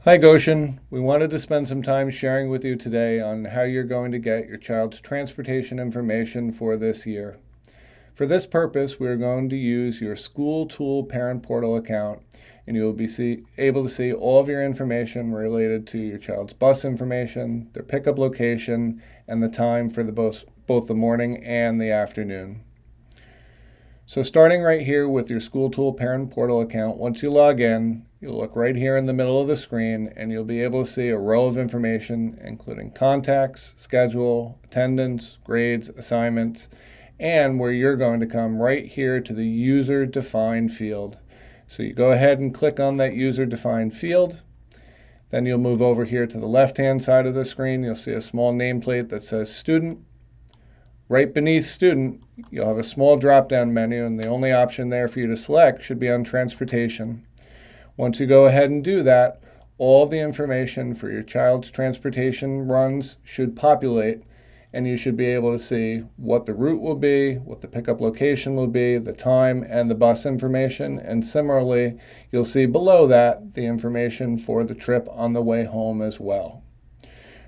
Hi Goshen, we wanted to spend some time sharing with you today on how you're going to get your child's transportation information for this year. For this purpose, we're going to use your School Tool Parent Portal account, and you'll be able to see all of your information related to your child's bus information, their pickup location, and the time for both the morning and the afternoon. So starting right here with your School Tool Parent Portal account, once you log in, you'll look right here in the middle of the screen and you'll be able to see a row of information including contacts, schedule, attendance, grades, assignments, and where you're going to come right here to the user defined field. So you go ahead and click on that user defined field. Then you'll move over here to the left hand side of the screen. You'll see a small nameplate that says student. Right beneath student, you'll have a small drop-down menu, and the only option there for you to select should be on transportation. Once you go ahead and do that, all the information for your child's transportation runs should populate, and you should be able to see what the route will be, what the pickup location will be, the time, and the bus information. And similarly, you'll see below that the information for the trip on the way home as well.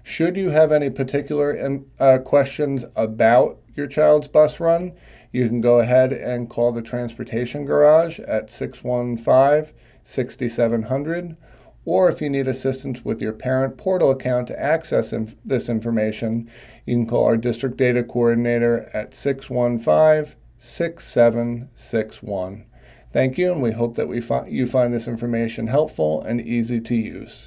Should you have any particular questions about your child's bus run, you can go ahead and call the Transportation Garage at 615-6700, or if you need assistance with your parent portal account to access this information, you can call our District Data Coordinator at 615-6761. Thank you, and we hope that you find this information helpful and easy to use.